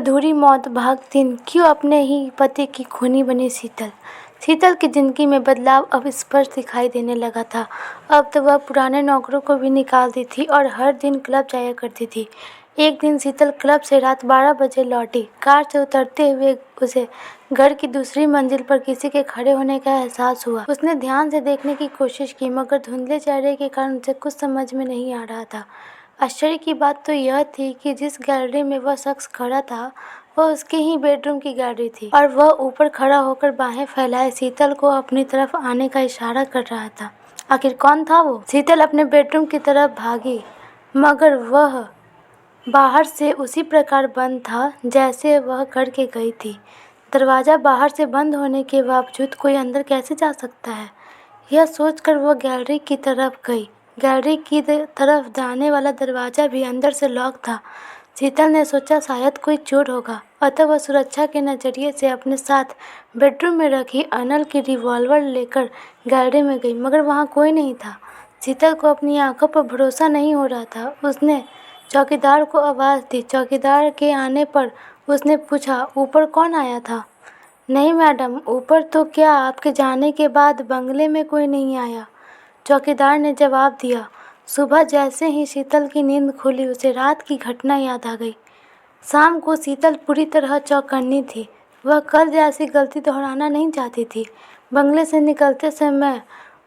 अधूरी मौत, भाग 3। क्यों अपने ही पति की खूनी बनी शीतल। शीतल की जिंदगी में बदलाव अब स्पष्ट दिखाई देने लगा था। अब तो वह पुराने नौकरों को भी निकालती थी और हर दिन क्लब जाया करती थी। एक दिन शीतल क्लब से रात 12 बजे लौटी। कार से उतरते हुए उसे घर की दूसरी मंजिल पर किसी के खड़े होने का एहसास हुआ। उसने ध्यान से देखने की कोशिश की, मगर धुंधले चेहरे के कारण उसे कुछ समझ में नहीं आ रहा था। आश्चर्य की बात तो यह थी कि जिस गैलरी में वह शख्स खड़ा था वह उसके ही बेडरूम की गैलरी थी, और वह ऊपर खड़ा होकर बाहें फैलाए शीतल को अपनी तरफ आने का इशारा कर रहा था। आखिर कौन था वो? शीतल अपने बेडरूम की तरफ भागी, मगर वह बाहर से उसी प्रकार बंद था जैसे वह करके गई थी। दरवाज़ा बाहर से बंद होने के बावजूद कोई अंदर कैसे जा सकता है? यह सोचकर वह गैलरी की तरफ गई। गैलरी की तरफ जाने वाला दरवाज़ा भी अंदर से लॉक था। शीतल ने सोचा शायद कोई चोर होगा, अतः वह सुरक्षा के नज़रिए से अपने साथ बेडरूम में रखी अनल की रिवॉल्वर लेकर गैलरी में गई, मगर वहाँ कोई नहीं था। शीतल को अपनी आंखों पर भरोसा नहीं हो रहा था। उसने चौकीदार को आवाज़ दी। चौकीदार के आने पर उसने पूछा, ऊपर कौन आया था? नहीं मैडम, ऊपर तो क्या आपके जाने के बाद बंगले में कोई नहीं आया, चौकीदार ने जवाब दिया। सुबह जैसे ही शीतल की नींद खुली उसे रात की घटना याद आ गई। शाम को शीतल पूरी तरह चौकन्नी थी। वह कल जैसी गलती दोहराना नहीं चाहती थी। बंगले से निकलते समय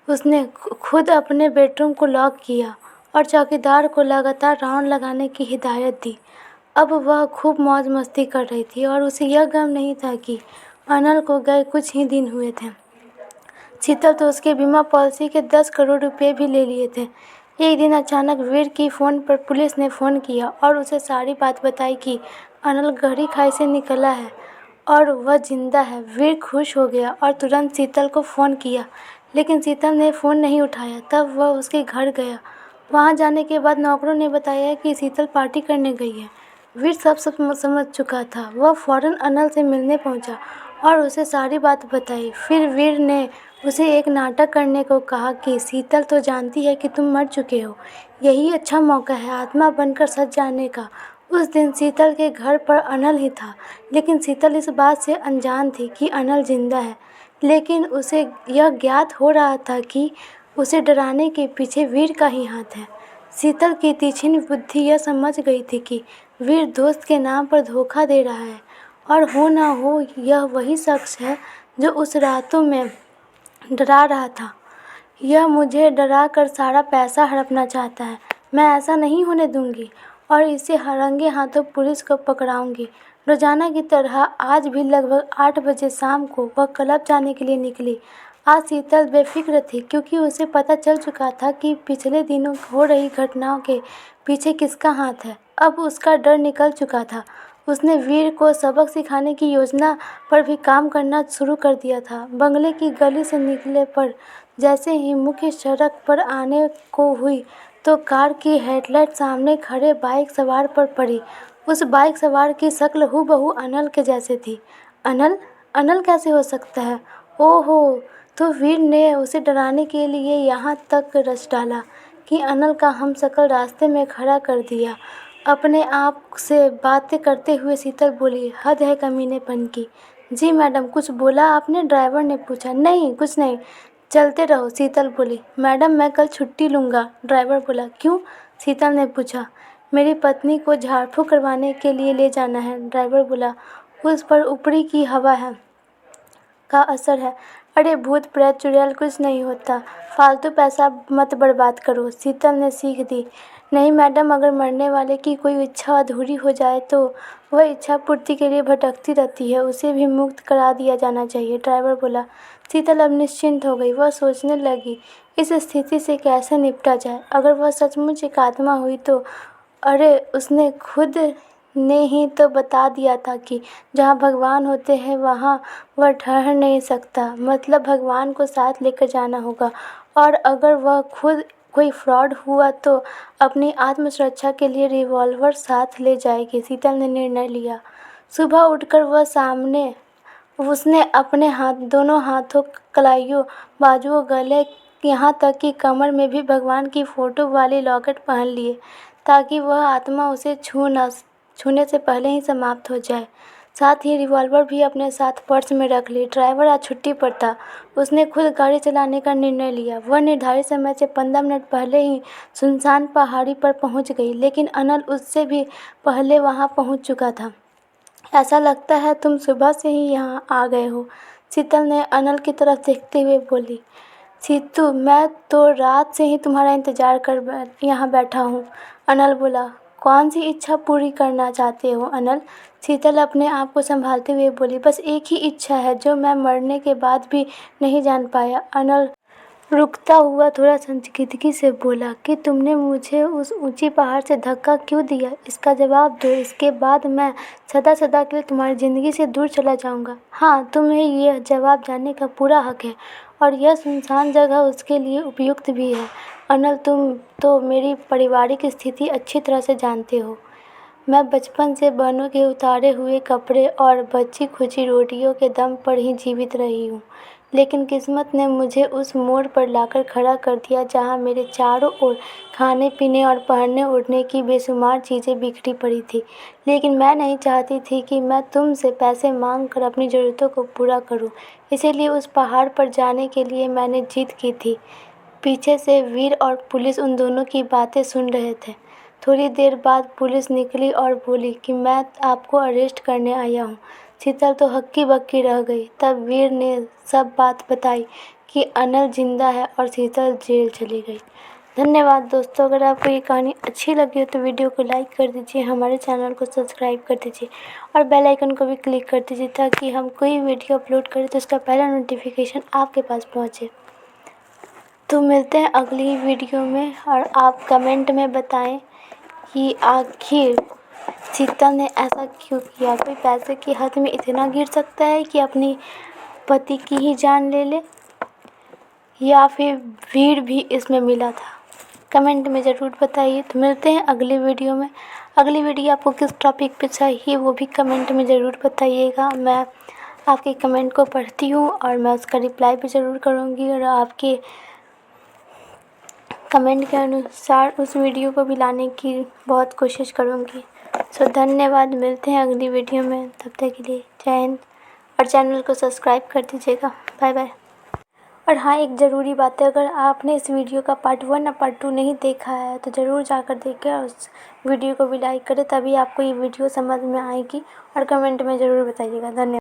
उसने खुद अपने बेडरूम को लॉक किया और चौकीदार को लगातार राउंड लगाने की हिदायत दी। अब वह खूब मौज मस्ती कर रही थी और उसे यह गम नहीं था कि अनल को गए कुछ ही दिन हुए थे। शीतल तो उसके बीमा पॉलिसी के 10 करोड़ रुपए भी ले लिए थे। एक दिन अचानक वीर की फ़ोन पर पुलिस ने फ़ोन किया और उसे सारी बात बताई कि अनल गहरी खाई से निकला है और वह जिंदा है। वीर खुश हो गया और तुरंत शीतल को फ़ोन किया, लेकिन शीतल ने फ़ोन नहीं उठाया। तब वह उसके घर गया। वहां जाने के बाद नौकरों ने बताया कि शीतल पार्टी करने गई है। वीर सब समझ चुका था। वह फौरन अनल से मिलने पहुंचा और उसे सारी बात बताई। फिर वीर ने उसे एक नाटक करने को कहा कि शीतल तो जानती है कि तुम मर चुके हो, यही अच्छा मौका है आत्मा बनकर सच जाने का। उस दिन शीतल के घर पर अनल ही था, लेकिन शीतल इस बात से अनजान थी कि अनल जिंदा है। लेकिन उसे यह ज्ञात हो रहा था कि उसे डराने के पीछे वीर का ही हाथ है। शीतल की तीक्ष्ण बुद्धि यह समझ गई थी कि वीर दोस्त के नाम पर धोखा दे रहा है, और हो ना हो यह वही शख्स है जो उस रातों में डरा रहा था। यह मुझे डरा कर सारा पैसा हड़पना चाहता है। मैं ऐसा नहीं होने दूंगी और इसे रंगे हाथों पुलिस को पकड़ाऊंगी। रोजाना की तरह आज भी लगभग 8 बजे शाम को वह क्लब जाने के लिए निकली। आज शीतल बेफिक्र थी, क्योंकि उसे पता चल चुका था कि पिछले दिनों हो रही घटनाओं के पीछे किसका हाथ है। अब उसका डर निकल चुका था। उसने वीर को सबक सिखाने की योजना पर भी काम करना शुरू कर दिया था। बंगले की गली से निकले पर जैसे ही मुख्य सड़क पर आने को हुई तो कार की हेडलाइट सामने खड़े बाइक सवार पर पड़ी। उस बाइक सवार की शक्ल हूबहू अनल के जैसे थी। अनल? अनल कैसे हो सकता है? ओहो! तो वीर ने उसे डराने के लिए यहाँ तक रच डाला कि अनल का हमशक्ल रास्ते में खड़ा कर दिया। अपने आप से बातें करते हुए शीतल बोली, हद है कमीनेपन की। जी मैडम, कुछ बोला आपने? ड्राइवर ने पूछा। नहीं, कुछ नहीं, चलते रहो, शीतल बोली। मैडम, मैं कल छुट्टी लूँगा, ड्राइवर बोला। क्यों? शीतल ने पूछा। मेरी पत्नी को झाड़ फूँक करवाने के लिए ले जाना है, ड्राइवर बोला। उस पर ऊपरी की हवा है का असर है। अरे भूत प्रेत चुड़ैल कुछ नहीं होता, फालतू पैसा मत बर्बाद करो, शीतल ने सीख दी। नहीं मैडम, अगर मरने वाले की कोई इच्छा अधूरी हो जाए तो वह इच्छा पूर्ति के लिए भटकती रहती है, उसे भी मुक्त करा दिया जाना चाहिए, ड्राइवर बोला। शीतल अब निश्चिंत हो गई। वह सोचने लगी, इस स्थिति से कैसे निपटा जाए। अगर वह सचमुच एक आत्मा हुई तो अरे उसने खुद ने ही तो बता दिया था कि जहाँ भगवान होते हैं वहाँ वह ठहर नहीं सकता, मतलब भगवान को साथ लेकर जाना होगा। और अगर वह खुद कोई फ्रॉड हुआ तो अपनी आत्मसुरक्षा के लिए रिवॉल्वर साथ ले जाएगी। शीतल ने निर्णय लिया। सुबह उठकर उसने अपने दोनों हाथों, कलाइयों, बाजुओं, गले, यहाँ तक कि कमर में भी भगवान की फोटो वाली लॉकेट पहन लिए, ताकि वह आत्मा उसे छू न छूने से पहले ही समाप्त हो जाए। साथ ही रिवॉल्वर भी अपने साथ पर्स में रख ली। ड्राइवर आज छुट्टी पर था। उसने खुद गाड़ी चलाने का निर्णय लिया। वह निर्धारित समय से 15 मिनट पहले ही सुनसान पहाड़ी पर पहुंच गई, लेकिन अनल उससे भी पहले वहां पहुंच चुका था। ऐसा लगता है तुम सुबह से ही यहाँ आ गए हो, शीतल ने अनल की तरफ देखते हुए बोली। सीतू, मैं तो रात से ही तुम्हारा इंतजार कर यहाँ बैठा हूँ, अनल बोला। कौन सी इच्छा पूरी करना चाहते हो अनल? शीतल अपने आप को संभालते हुए बोली। बस एक ही इच्छा है जो मैं मरने के बाद भी नहीं जान पाया, अनल रुकता हुआ थोड़ा संजीदगी से बोला। कि तुमने मुझे उस ऊंची पहाड़ से धक्का क्यों दिया, इसका जवाब दो। इसके बाद मैं सदा सदा के लिए तुम्हारी ज़िंदगी से दूर चला जाऊंगा। हाँ, तुम्हें यह जवाब जानने का पूरा हक है, और यह सुनसान जगह उसके लिए उपयुक्त भी है। अनल, तुम तो मेरी पारिवारिक स्थिति अच्छी तरह से जानते हो। मैं बचपन से बहनों के उतारे हुए कपड़े और बची खुची रोटियों के दम पर ही जीवित रही हूँ, लेकिन किस्मत ने मुझे उस मोड़ पर लाकर खड़ा कर दिया जहाँ मेरे चारों ओर खाने पीने और पहनने ओढ़ने की बेशुमार चीज़ें बिखरी पड़ी थी। लेकिन मैं नहीं चाहती थी कि मैं तुमसे पैसे मांग कर अपनी ज़रूरतों को पूरा करूं। इसीलिए उस पहाड़ पर जाने के लिए मैंने जिद की थी। पीछे से वीर और पुलिस उन दोनों की बातें सुन रहे थे। थोड़ी देर बाद पुलिस निकली और बोली कि मैं आपको अरेस्ट करने आया हूँ। शीतल तो हक्की बक्की रह गई। तब वीर ने सब बात बताई कि अनल जिंदा है और शीतल जेल चली गई। धन्यवाद दोस्तों। अगर आपको ये कहानी अच्छी लगी हो तो वीडियो को लाइक कर दीजिए, हमारे चैनल को सब्सक्राइब कर दीजिए और बेल आइकन को भी क्लिक कर दीजिए, ताकि हम कोई वीडियो अपलोड करें तो उसका पहला नोटिफिकेशन आपके पास पहुँचे। तो मिलते हैं अगली वीडियो में, और आप कमेंट में बताएं कि आखिर शीतल ने ऐसा क्यों किया। कोई पैसे की हद में इतना गिर सकता है कि अपनी पति की ही जान ले ले, या फिर भीड़ भी इसमें मिला था? कमेंट में ज़रूर बताइए। तो मिलते हैं अगली वीडियो में। अगली वीडियो आपको किस टॉपिक पे चाहिए वो भी कमेंट में ज़रूर बताइएगा। मैं आपके कमेंट को पढ़ती हूँ और मैं उसका रिप्लाई भी ज़रूर करूँगी, और आपके कमेंट के अनुसार उस वीडियो को भी लाने की बहुत कोशिश करूँगी। सो धन्यवाद। मिलते हैं अगली वीडियो में। तब तक के लिए जय हिंद, और चैनल को सब्सक्राइब कर दीजिएगा। Bye bye. और हाँ, एक ज़रूरी बात है, अगर आपने इस वीडियो का पार्ट 1 और पार्ट 2 नहीं देखा है तो ज़रूर जाकर देखें, और उस वीडियो को भी लाइक करें, तभी आपको ये वीडियो समझ में आएगी। और कमेंट में ज़रूर बताइएगा। धन्यवाद।